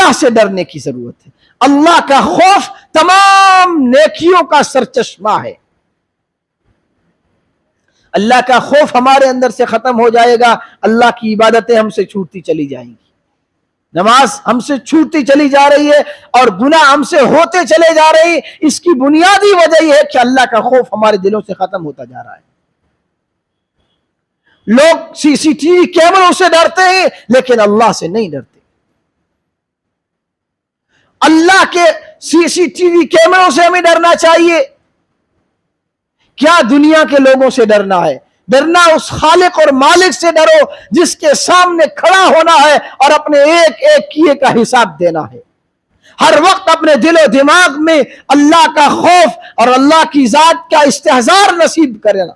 اللہ سے ڈرنے کی ضرورت ہے۔ اللہ کا خوف تمام نیکیوں کا سرچشمہ ہے۔ اللہ کا خوف ہمارے اندر سے ختم ہو جائے گا، اللہ کی عبادتیں ہم سے چھوٹتی چلی جائیں گی، نماز ہم سے چھوٹتی چلی جا رہی ہے اور گناہ ہم سے ہوتے چلے جا رہے ہیں۔ اس کی بنیادی وجہ یہ ہے کہ اللہ کا خوف ہمارے دلوں سے ختم ہوتا جا رہا ہے۔ لوگ سی سی ٹی وی کیمروں سے ڈرتے ہیں لیکن اللہ سے نہیں ڈرتے۔ اللہ کے سی سی ٹی وی کیمروں سے ہمیں ڈرنا چاہیے، کیا دنیا کے لوگوں سے ڈرنا ہے؟ ڈرنا اس خالق اور مالک سے ڈرو جس کے سامنے کھڑا ہونا ہے اور اپنے ایک ایک کیے کا حساب دینا ہے۔ ہر وقت اپنے دل و دماغ میں اللہ کا خوف اور اللہ کی ذات کا استحضار نصیب کرنا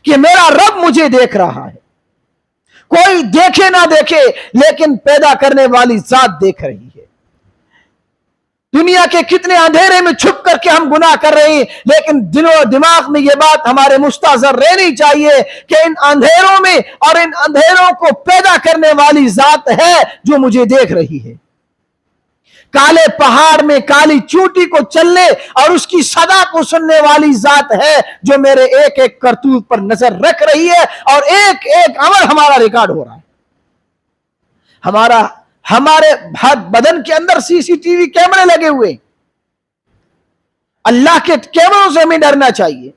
کہ میرا رب مجھے دیکھ رہا ہے، کوئی دیکھے نہ دیکھے لیکن پیدا کرنے والی ذات دیکھ رہی ہے۔ دنیا کے کتنے اندھیرے میں چھپ کر کے ہم گناہ کر رہے ہیں، لیکن دل و دماغ میں یہ بات ہمارے مستحضر رہنی چاہیے کہ ان اندھیروں میں اور ان اندھیروں کو پیدا کرنے والی ذات ہے جو مجھے دیکھ رہی ہے۔ کالے پہاڑ میں کالی چوٹی کو چلنے اور اس کی صدا کو سننے والی ذات ہے جو میرے ایک ایک کرتوت پر نظر رکھ رہی ہے اور ایک ایک عمل ہمارا ریکارڈ ہو رہا ہے۔ ہمارے بدن کے اندر سی سی ٹی وی کیمرے لگے ہوئے، اللہ کے کیمروں سے ہمیں ڈرنا چاہیے۔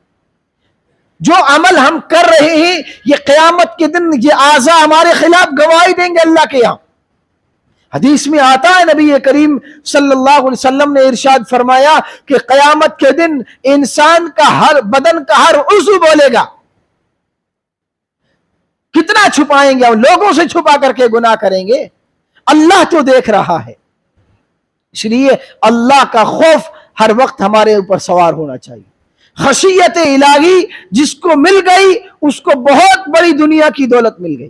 جو عمل ہم کر رہے ہیں یہ قیامت کے دن یہ اعضاء ہمارے خلاف گواہی دیں گے اللہ کے یہاں۔ حدیث میں آتا ہے نبی کریم صلی اللہ علیہ وسلم نے ارشاد فرمایا کہ قیامت کے دن انسان کا ہر بدن کا ہر عضو بولے گا۔ کتنا چھپائیں گے؟ لوگوں سے چھپا کر کے گناہ کریں گے، اللہ تو دیکھ رہا ہے۔ اس لیے اللہ کا خوف ہر وقت ہمارے اوپر سوار ہونا چاہیے۔ خشیت الہی جس کو مل گئی اس کو بہت بڑی دنیا کی دولت مل گئی،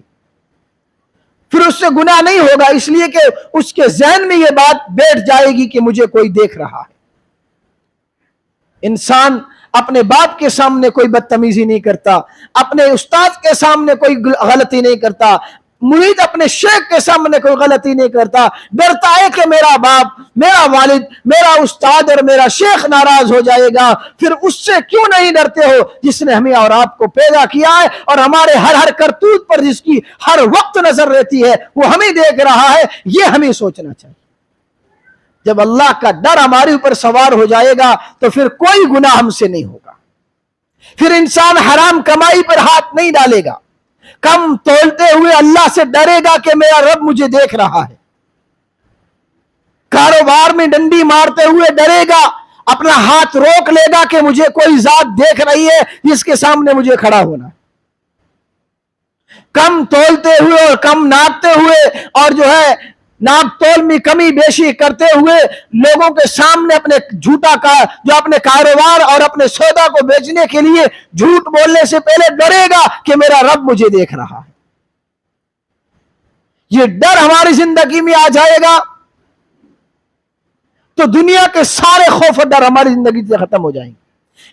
پھر اس سے گناہ نہیں ہوگا، اس لیے کہ اس کے ذہن میں یہ بات بیٹھ جائے گی کہ مجھے کوئی دیکھ رہا ہے۔ انسان اپنے باپ کے سامنے کوئی بدتمیزی نہیں کرتا، اپنے استاد کے سامنے کوئی غلطی نہیں کرتا، مرید اپنے شیخ کے سامنے کوئی غلطی نہیں کرتا، ڈرتا ہے کہ میرا باپ، میرا والد، میرا استاد اور میرا شیخ ناراض ہو جائے گا۔ پھر اس سے کیوں نہیں ڈرتے ہو جس نے ہمیں اور آپ کو پیدا کیا ہے اور ہمارے ہر کرتوت پر جس کی ہر وقت نظر رہتی ہے، وہ ہمیں دیکھ رہا ہے۔ یہ ہمیں سوچنا چاہیے۔ جب اللہ کا ڈر ہمارے اوپر سوار ہو جائے گا تو پھر کوئی گناہ ہم سے نہیں ہوگا، پھر انسان حرام کمائی پر ہاتھ نہیں ڈالے گا، کم تولتے ہوئے اللہ سے ڈرے گا کہ میرا رب مجھے دیکھ رہا ہے، کاروبار میں ڈنڈی مارتے ہوئے ڈرے گا، اپنا ہاتھ روک لے گا کہ مجھے کوئی ذات دیکھ رہی ہے جس کے سامنے مجھے کھڑا ہونا ہے۔ کم تولتے ہوئے اور کم ناپتے ہوئے اور جو ہے ناپ تول میں کمی بیشی کرتے ہوئے لوگوں کے سامنے اپنے جھوٹا کا جو اپنے کاروبار اور اپنے سودا کو بیچنے کے لیے جھوٹ بولنے سے پہلے ڈرے گا کہ میرا رب مجھے دیکھ رہا ہے۔ یہ ڈر ہماری زندگی میں آ جائے گا تو دنیا کے سارے خوف و ڈر ہماری زندگی سے ختم ہو جائیں گے۔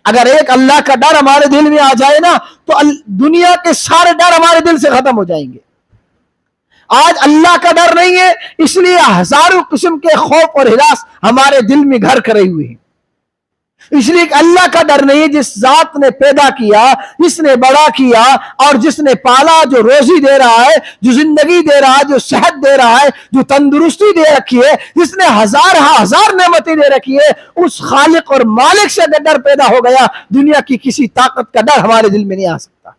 اگر ایک اللہ کا ڈر ہمارے دل میں آ جائے نا تو دنیا کے سارے ڈر ہمارے دل سے ختم ہو جائیں گے۔ آج اللہ کا ڈر نہیں ہے، اس لیے ہزاروں قسم کے خوف اور ہراس ہمارے دل میں گھر کرے ہوئے ہیں۔ اس لیے کہ اللہ کا ڈر نہیں ہے جس ذات نے پیدا کیا، جس نے بڑا کیا اور جس نے پالا، جو روزی دے رہا ہے، جو زندگی دے رہا ہے، جو صحت دے رہا ہے، جو تندرستی دے رکھی ہے، جس نے ہزار نعمتیں دے رکھی ہے، اس خالق اور مالک سے ڈر پیدا ہو گیا، دنیا کی کسی طاقت کا ڈر ہمارے دل میں نہیں آ سکتا۔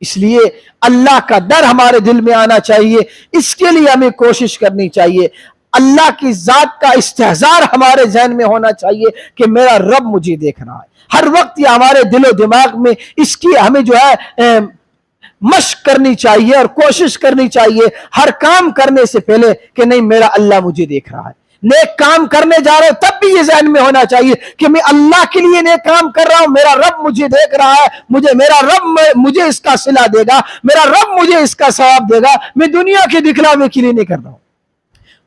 اس لیے اللہ کا ڈر ہمارے دل میں آنا چاہیے، اس کے لیے ہمیں کوشش کرنی چاہیے۔ اللہ کی ذات کا استحضار ہمارے ذہن میں ہونا چاہیے کہ میرا رب مجھے دیکھ رہا ہے۔ ہر وقت یہ ہمارے دل و دماغ میں اس کی ہمیں جو ہے مشق کرنی چاہیے اور کوشش کرنی چاہیے ہر کام کرنے سے پہلے کہ نہیں میرا اللہ مجھے دیکھ رہا ہے۔ نیک کام کرنے جا رہے ہو تب بھی یہ ذہن میں ہونا چاہیے کہ میں اللہ کے لیے نیک کام کر رہا ہوں، میرا رب مجھے دیکھ رہا ہے، میرا رب مجھے اس کا صلہ دے گا، میرا رب مجھے اس کا ثواب دے گا، میں دنیا کے دکھلاوے کے لیے نہیں کر رہا ہوں۔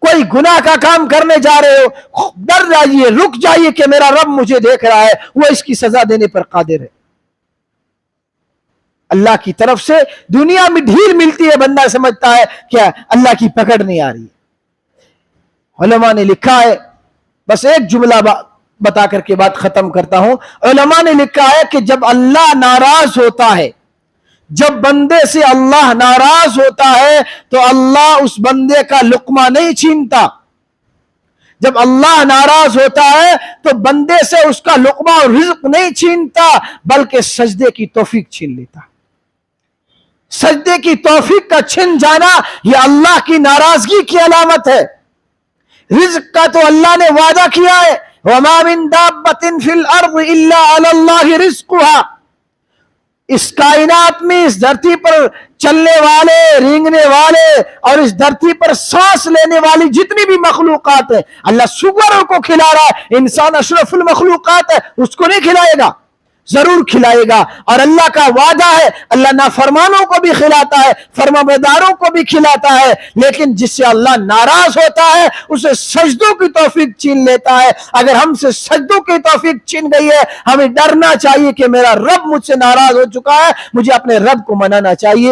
کوئی گناہ کا کام کرنے جا رہے ہو، ڈر جائیے، رک جائیے کہ میرا رب مجھے دیکھ رہا ہے، وہ اس کی سزا دینے پر قادر ہے۔ اللہ کی طرف سے دنیا میں ڈھیل ملتی ہے، بندہ سمجھتا ہے کیا اللہ کی پکڑ نہیں آ رہی ہے۔ علماء نے لکھا ہے، بس ایک جملہ بتا کر کے بات ختم کرتا ہوں، علماء نے لکھا ہے کہ جب اللہ ناراض ہوتا ہے، جب بندے سے اللہ ناراض ہوتا ہے تو اللہ اس بندے کا لقمہ نہیں چھینتا۔ جب اللہ ناراض ہوتا ہے تو بندے سے اس کا لقمہ اور رزق نہیں چھینتا، بلکہ سجدے کی توفیق چھین لیتا۔ سجدے کی توفیق کا چھن جانا یہ اللہ کی ناراضگی کی علامت ہے۔ رزق کا تو اللہ نے وعدہ کیا ہے، وَمَا مِن دَابَّةٍ فِي الْأَرْضِ إِلَّا عَلَى اللَّهِ رِزْقُهَا۔ اس کائنات میں، اس دھرتی پر چلنے والے، رینگنے والے اور اس دھرتی پر سانس لینے والی جتنی بھی مخلوقات ہیں، اللہ سوروں کو کھلا رہا ہے۔ انسان اشرف المخلوقات ہے، اس کو نہیں کھلائے گا؟ ضرور کھلائے گا، اور اللہ کا وعدہ ہے، اللہ نافرمانوں کو بھی کھلاتا ہے، فرمانبرداروں کو بھی کھلاتا ہے، لیکن جس سے اللہ ناراض ہوتا ہے اسے سجدوں کی توفیق چھین لیتا ہے۔ اگر ہم سے سجدوں کی توفیق چھن گئی ہے، ہمیں ڈرنا چاہیے کہ میرا رب مجھ سے ناراض ہو چکا ہے، مجھے اپنے رب کو منانا چاہیے۔